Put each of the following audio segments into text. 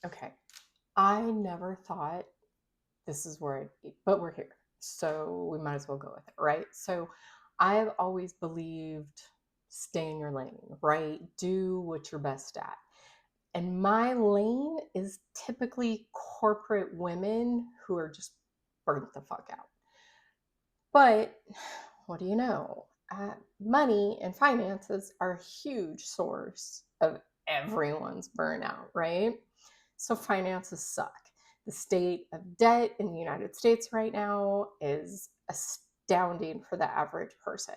Okay. I never thought this is where I'd be, but we're here. So we might as well go with it, right? So I've always believed stay in your lane, right? Do what you're best at. And my lane is typically corporate women who are just burnt the fuck out. But what do you know? Money and finances are a huge source of everyone's burnout, right? So finances suck. The state of debt in the United States right now is astounding for the average person.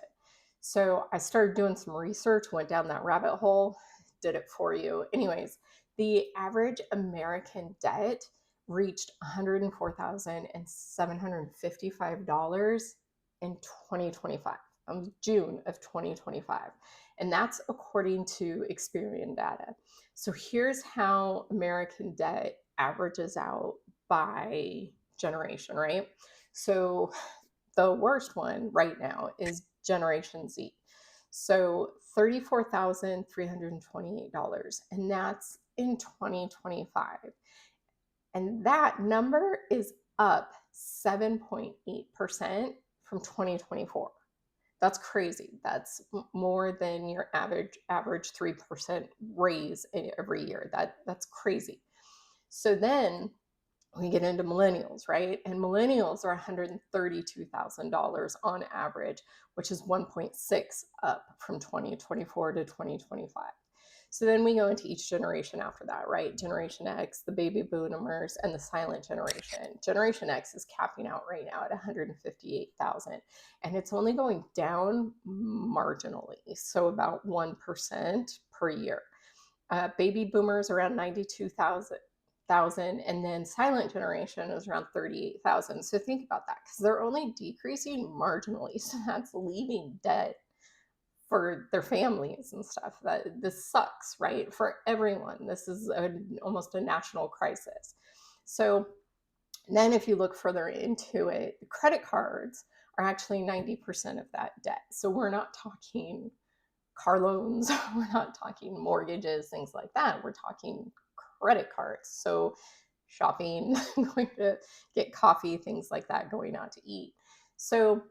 So I started doing some research, went down that rabbit hole, did it for you. Anyways, the average American debt reached $104,755 in 2025, June of 2025. And that's according to Experian data. So here's how American debt averages out by generation, right? So the worst one right now is Generation Z. So $34,328, and that's in 2025. And that number is up 7.8% from 2024. That's crazy. That's more than your average 3% raise every year. That's crazy. So then we get into millennials, right? And millennials are $132,000 on average, which is 1.6 up from 2024 to 2025. So then we go into each generation after that, right? Generation X, the baby boomers, and the silent generation. Generation X is capping out right now at 158,000, and it's only going down marginally, so about 1% per year. Baby boomers around 92,000, and then silent generation is around 38,000. So think about that, because they're only decreasing marginally. So that's leaving debt for their families and stuff. That this sucks, right? For everyone. This is almost a national crisis. So then if you look further into it, credit cards are actually 90% of that debt. So we're not talking car loans, we're not talking mortgages, things like that. We're talking credit cards. So shopping, going to get coffee, things like that, going out to eat. So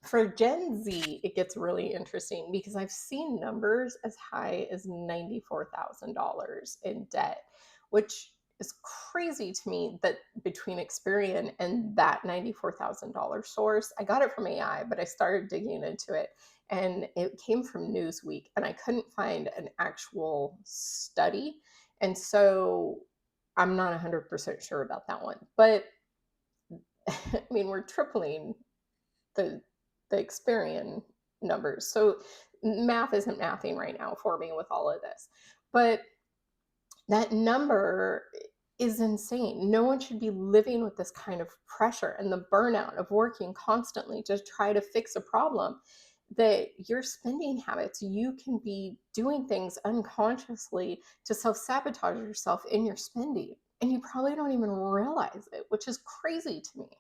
for Gen Z, it gets really interesting because I've seen numbers as high as $94,000 in debt, which is crazy to me that between Experian and that $94,000 source, I got it from AI, but I started digging into it and it came from Newsweek and I couldn't find an actual study. And so I'm not 100% sure about that one. But I mean, we're tripling the Experian numbers. So math isn't mathing right now for me with all of this. But that number is insane. No one should be living with this kind of pressure and the burnout of working constantly to try to fix a problem. That your spending habits, you can be doing things unconsciously to self sabotage yourself in your spending. And you probably don't even realize it, which is crazy to me.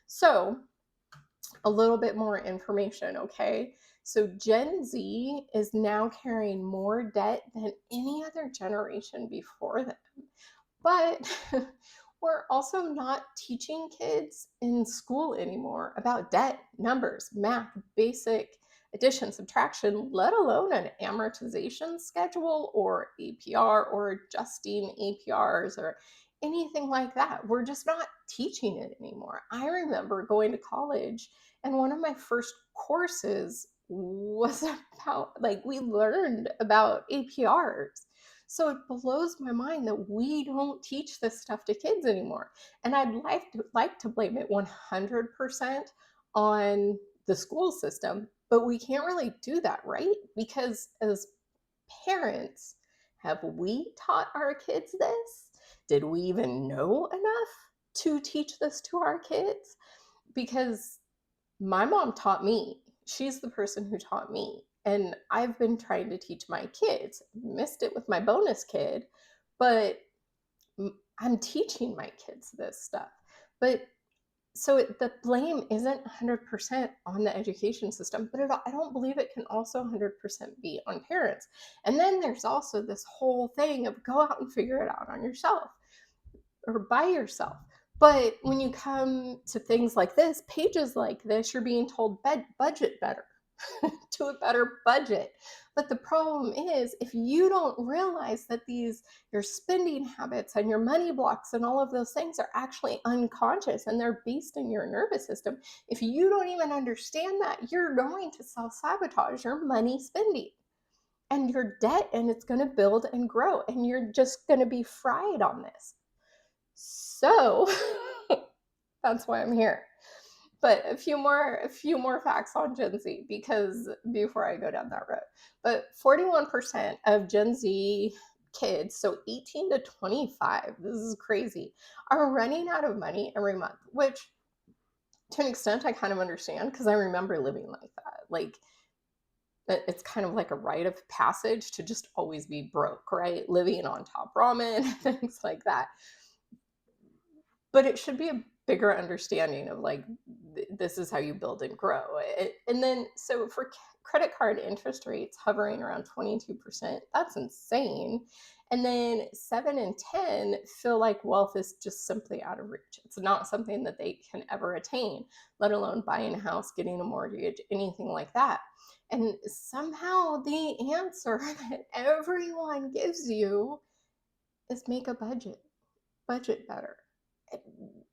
So, a little bit more information, okay? So Gen Z is now carrying more debt than any other generation before them. But we're also not teaching kids in school anymore about debt, numbers, math, basic addition, subtraction, let alone an amortization schedule or APR or adjusting APRs or anything like that. We're just not teaching it anymore. I remember going to college and one of my first courses was about, like, we learned about APRs. So it blows my mind that we don't teach this stuff to kids anymore. And I'd like to blame it 100% on the school system, but we can't really do that, right? Because as parents, have we taught our kids this? Did we even know enough to teach this to our kids? Because my mom taught me. She's the person who taught me. And I've been trying to teach my kids. Missed it with my bonus kid, but I'm teaching my kids this stuff. But so the blame isn't 100% on the education system, but I don't believe it can also 100% be on parents. And then there's also this whole thing of go out and figure it out on yourself. or by yourself. But when you come to things like this, pages like this, you're being told budget better, to a better budget. But the problem is, if you don't realize that your spending habits and your money blocks and all of those things are actually unconscious and they're based in your nervous system, if you don't even understand that, you're going to self-sabotage your money spending and your debt, and it's going to build and grow, and you're just going to be fried on this. So that's why I'm here. But a few more facts on Gen Z, because before I go down that road. But 41% of Gen Z kids, so 18 to 25, this is crazy, are running out of money every month, which to an extent I kind of understand, because I remember living like that. Like, it's kind of like a rite of passage to just always be broke, right? Living on top ramen, things like that. But it should be a bigger understanding of like, this is how you build and grow. And then, so for credit card interest rates hovering around 22%, that's insane. And then 7 in 10 feel like wealth is just simply out of reach. It's not something that they can ever attain, let alone buying a house, getting a mortgage, anything like that. And somehow the answer that everyone gives you is make a budget better.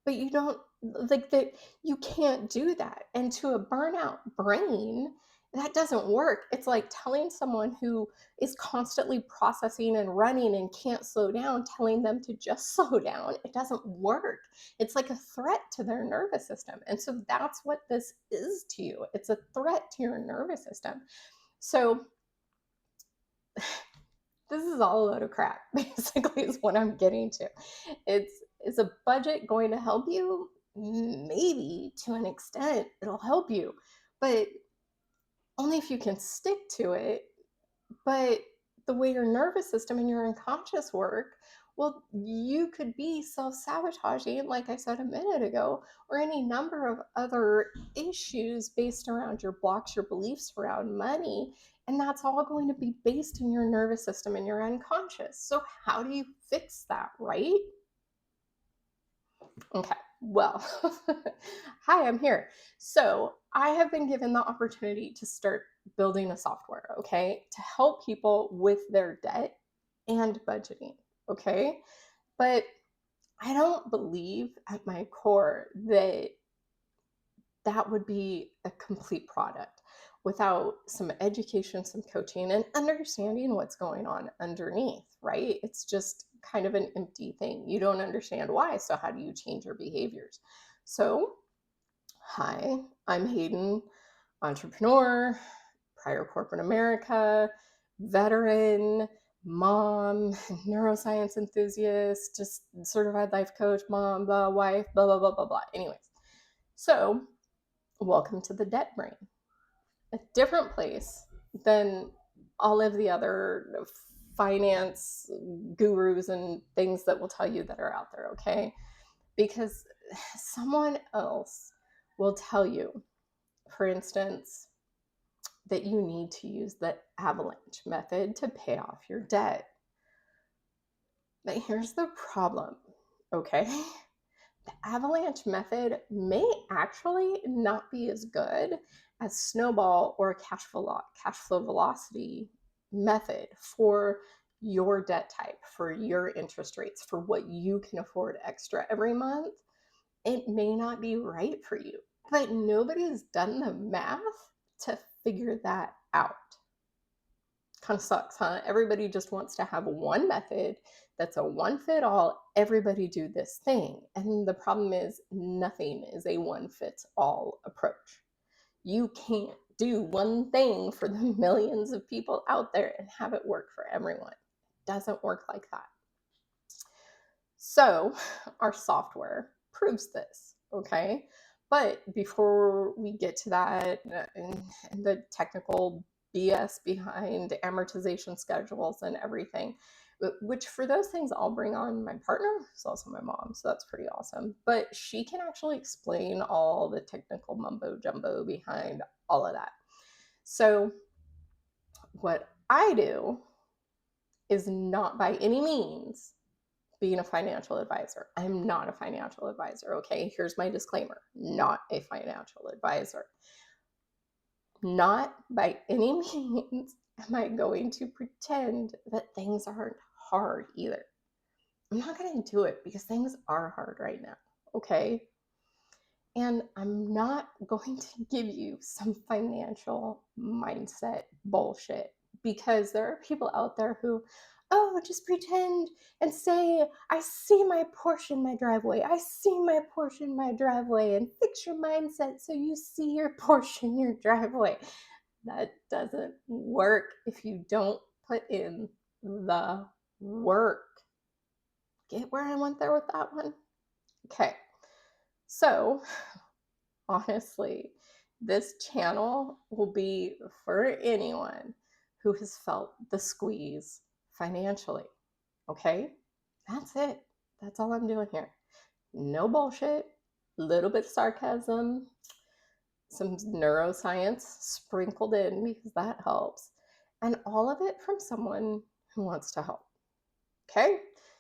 But you don't, like, that, you can't do that. And to a burnout brain, that doesn't work. It's like telling someone who is constantly processing and running and can't slow down, telling them to just slow down. It doesn't work. It's like a threat to their nervous system. And so that's what this is to you. It's a threat to your nervous system. So this is all a load of crap, basically, is what I'm getting to. Is a budget going to help you? Maybe, to an extent, it'll help you, but only if you can stick to it. But the way your nervous system and your unconscious work, well, you could be self-sabotaging, like I said a minute ago, or any number of other issues based around your blocks, your beliefs around money. And that's all going to be based in your nervous system and your unconscious. So how do you fix that, right? Okay, well, hi, I'm here. So I have been given the opportunity to start building a software, okay, to help people with their debt and budgeting, okay? But I don't believe at my core that that would be a complete product without some education, some coaching, and understanding what's going on underneath, right? It's just kind of an empty thing. You don't understand why. So, how do you change your behaviors? So, hi, I'm Hayden, entrepreneur, prior corporate America, veteran, mom, neuroscience enthusiast, just certified life coach, mom, blah, wife, blah, blah, blah, blah, blah. Anyways, so welcome to the debt brain, a different place than all of the other finance gurus and things that will tell you that are out there, okay? Because someone else will tell you, for instance, that you need to use the avalanche method to pay off your debt. But here's the problem, okay? The avalanche method may actually not be as good as snowball or cash flow velocity method for your debt type, for your interest rates, for what you can afford extra every month. It may not be right for you, but nobody's done the math to figure that out. Kind of sucks, huh? Everybody just wants to have one method that's a one fit all. Everybody do this thing. And the problem is, nothing is a one fits all approach. You can't do one thing for the millions of people out there and have it work for everyone. It doesn't work like that. So, our software proves this, okay? But before we get to that and the technical BS behind amortization schedules and everything, which for those things I'll bring on my partner, who's also my mom, so that's pretty awesome. But she can actually explain all the technical mumbo jumbo behind all of that. So what I do is not by any means being a financial advisor. I'm not a financial advisor, okay? Here's my disclaimer, not a financial advisor. Not by any means am I going to pretend that things aren't hard either. I'm not going to do it because things are hard right now, okay? And I'm not going to give you some financial mindset bullshit because there are people out there who, oh, just pretend and say, I see my Porsche in my driveway. I see my Porsche in my driveway, and fix your mindset so you see your Porsche in your driveway. That doesn't work if you don't put in the work. Get where I went there with that one? Okay. So, honestly, this channel will be for anyone who has felt the squeeze financially. Okay? That's it. That's all I'm doing here. No bullshit, little bit of sarcasm, some neuroscience sprinkled in because that helps, and all of it from someone who wants to help. Okay?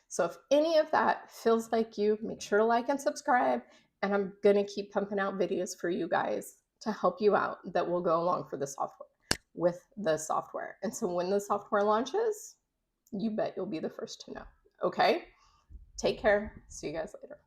So if any of that feels like you, make sure to like and subscribe. And I'm going to keep pumping out videos for you guys to help you out that will go along for the software with the software. And so when the software launches, you bet you'll be the first to know. Okay? Take care. See you guys later.